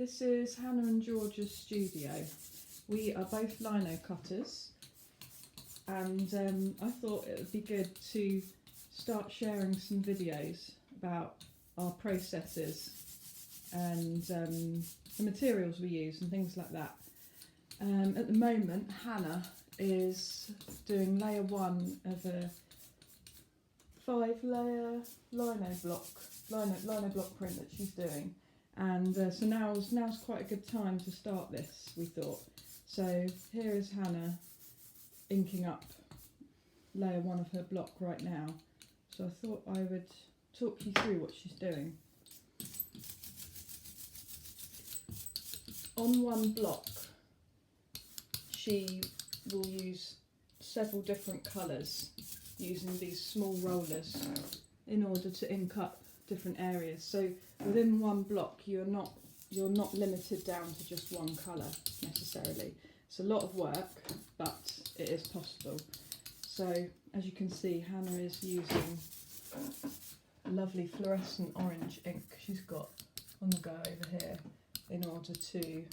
This is Hannah and George's studio. We are both lino cutters, and I thought it would be good to start sharing some videos about our processes and the materials we use and things like that. At the moment, Hannah is doing layer 1 of a 5-layer lino block print that she's doing, and so now's quite a good time to start this, we thought. So here is Hannah inking up layer 1 of her block right now. So I thought I would talk you through what she's doing. On one block, she will use several different colours using these small rollers in order to ink up different areas. So within one block, you're not limited down to just one colour necessarily. It's a lot of work, but it is possible. So as you can see, Hannah is using a lovely fluorescent orange ink she's got on the go over here in order to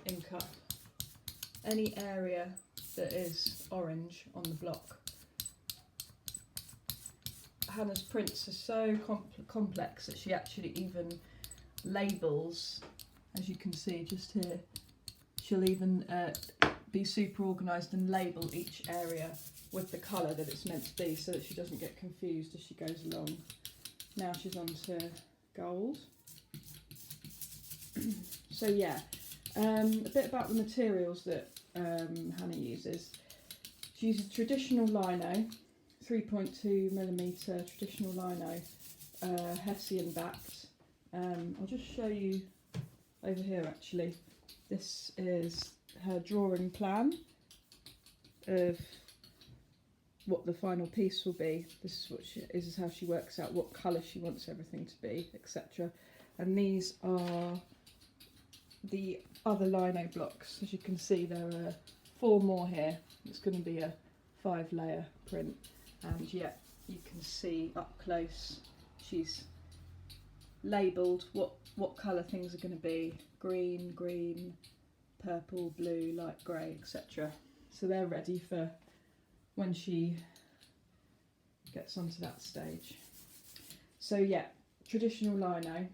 ink up any area that is orange on the block. Hannah's prints are so complex that she actually even labels, as you can see just here. She'll even be super organised and label each area with the colour that it's meant to be, so that she doesn't get confused as she goes along. Now she's on to gold. So yeah, a bit about the materials that Hannah uses. She uses traditional lino, 3.2mm traditional lino, Hessian backed. I'll just show you over here actually. This is her drawing plan of what the final piece will be. This is how she works out what colour she wants everything to be, etc. And these are the other lino blocks. As you can see, there are 4 more here. It's going to be a 5-layer print, and yet you can see up close she's labelled what colour things are going to be: green, purple, blue, light grey, etc. So they're ready for when she gets onto that stage. So yeah, traditional lino,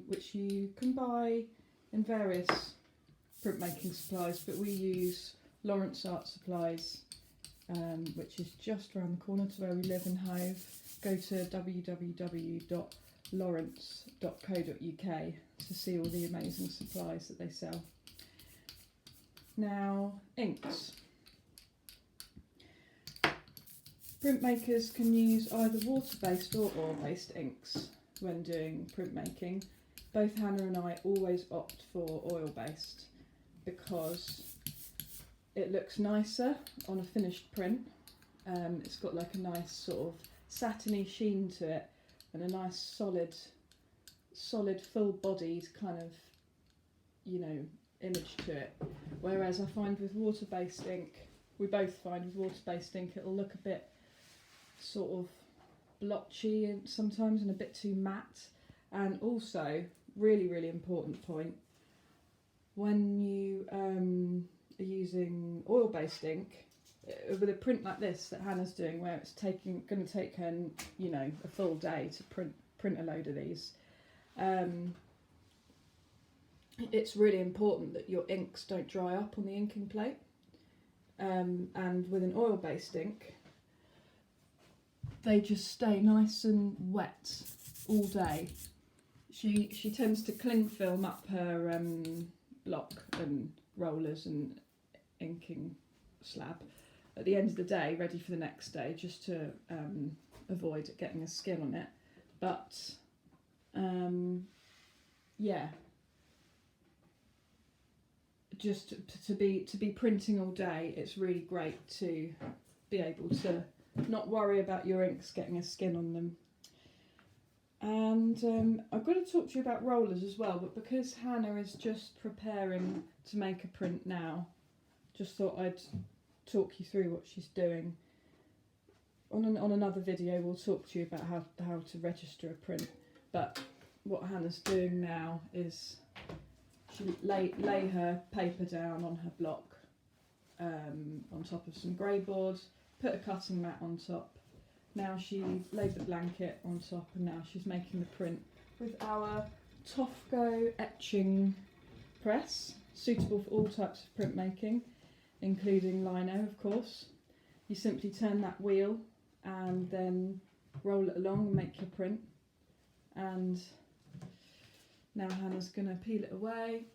which you can buy in various printmaking supplies, but we use Lawrence Art Supplies, which is just around the corner to where we live in Hove. Go to www.lawrence.co.uk to see all the amazing supplies that they sell. Now, inks. Printmakers can use either water-based or oil-based inks when doing printmaking. Both Hannah and I always opt for oil-based because it looks nicer on a finished print. It's got like a nice sort of satiny sheen to it and a nice solid full-bodied kind of, you know, image to it. Whereas I find with water-based ink, we both find with water-based ink it'll look a bit sort of blotchy and sometimes and a bit too matte. And also, really important point, when you are using oil-based ink with a print like this that Hannah's doing, where it's going to take her, you know, a full day to print a load of these, it's really important that your inks don't dry up on the inking plate. And with an oil-based ink, they just stay nice and wet all day. She tends to cling film up her block and rollers and inking slab at the end of the day, ready for the next day, just to avoid getting a skin on it. But yeah, just to be printing all day, it's really great to be able to not worry about your inks getting a skin on them. And I'm going to talk to you about rollers as well, but because Hannah is just preparing to make a print now, just thought I'd talk you through what she's doing. On another video we'll talk to you about how to register a print, but what Hannah's doing now is she lay her paper down on her block on top of some grey board, put a cutting mat on top. Now she laid the blanket on top, and now she's making the print with our Tofko etching press, suitable for all types of printmaking, including lino, of course. You simply turn that wheel and then roll it along and make your print. And now Hannah's going to peel it away.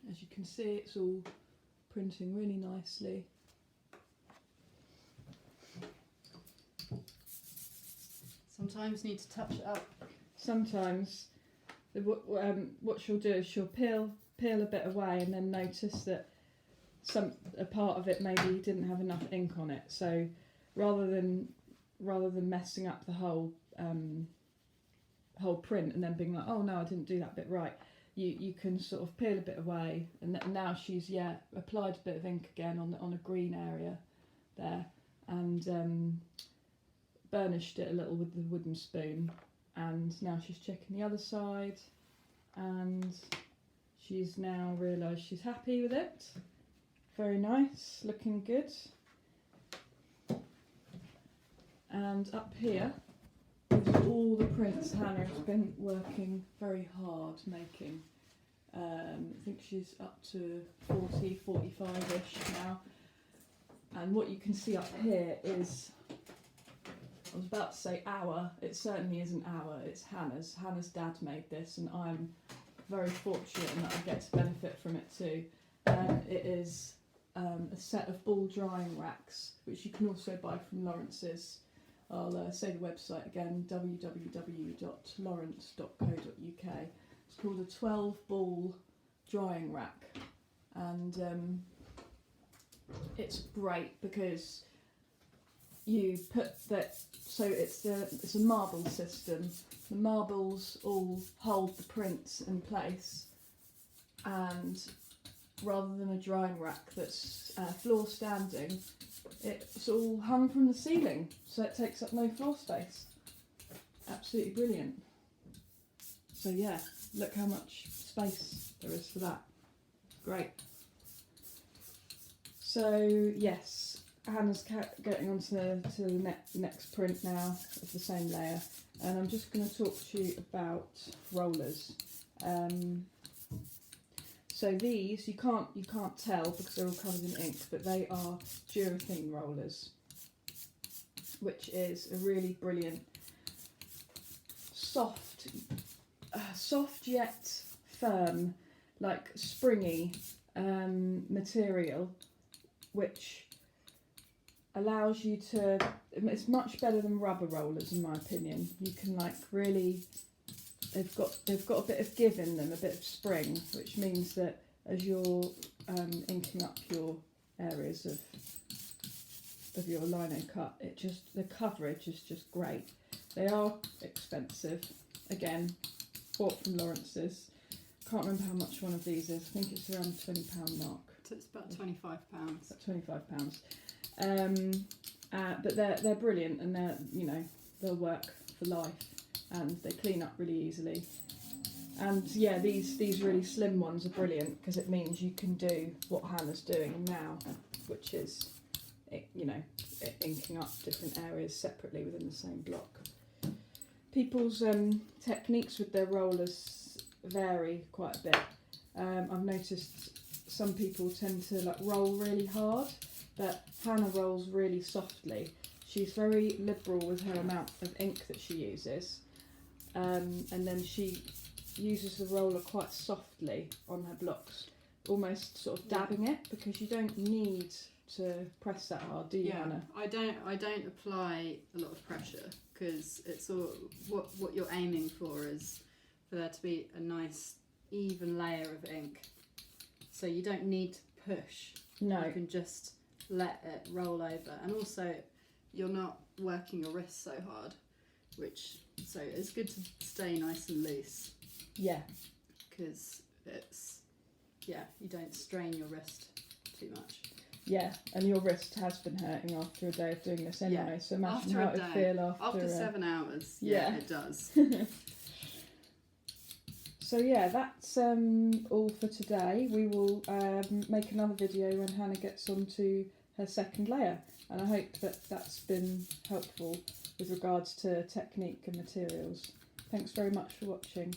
As you can see, it's all printing really nicely. Sometimes need to touch it up. Sometimes what she'll do is she'll peel a bit away and then notice that a part of it maybe didn't have enough ink on it. So rather than messing up the whole print and then being like, oh no, I didn't do that bit right, you can sort of peel a bit away, and now she's applied a bit of ink again on a green area there, and burnished it a little with the wooden spoon. And now she's checking the other side, and she's now realised she's happy with it. Very nice, looking good. And up here is all the prints Hannah has been working very hard making. I think she's up to 40, 45-ish now. And what you can see up here is, I was about to say our, it certainly isn't our, it's Hannah's. Hannah's dad made this, and I'm very fortunate in that I get to benefit from it too. It is a set of ball drying racks, which you can also buy from Lawrence's. I'll say the website again, www.lawrence.co.uk. It's called a 12-ball drying rack, and it's great because you put that, so it's a marble system. The marbles all hold the prints in place, and rather than a drying rack that's floor standing, it's all hung from the ceiling, so it takes up no floor space. Absolutely brilliant. So yeah, look how much space there is for that. Great. So yes, Hannah's getting on to the next print now of the same layer, and I'm just going to talk to you about rollers. So these, you can't tell because they're all covered in ink, but they are Durathene rollers, which is a really brilliant soft yet firm, like springy material, which allows you to, it's much better than rubber rollers in my opinion. You can like really, they've got a bit of give in them, a bit of spring, which means that as you're inking up your areas of your Linocut, the coverage is just great. They are expensive. Again, bought from Lawrence's. Can't remember how much one of these is. I think it's around the £20 mark. So it's about £25. About £25. But they're brilliant, and they'll work for life, and they clean up really easily. And yeah, these really slim ones are brilliant because it means you can do what Hannah's doing now, which is inking up different areas separately within the same block. People's techniques with their rollers vary quite a bit. I've noticed some people tend to like roll really hard, but Hannah rolls really softly. She's very liberal with her amount of ink that she uses, and then she uses the roller quite softly on her blocks, almost sort of dabbing it, because you don't need to press that hard, do you, Hannah? I don't apply a lot of pressure, because it's all what you're aiming for is for there to be a nice even layer of ink, so you don't need to push. No, you can just let it roll over, and also you're not working your wrist so hard, so it's good to stay nice and loose. Yeah, because you don't strain your wrist too much. Yeah, and your wrist has been hurting after a day of doing this anyway, Yeah. so imagine After how a it would day. feel After 7 hours, yeah. it does. So yeah, that's all for today. We will make another video when Hannah gets on to her second layer, and I hope that that's been helpful with regards to technique and materials. Thanks very much for watching.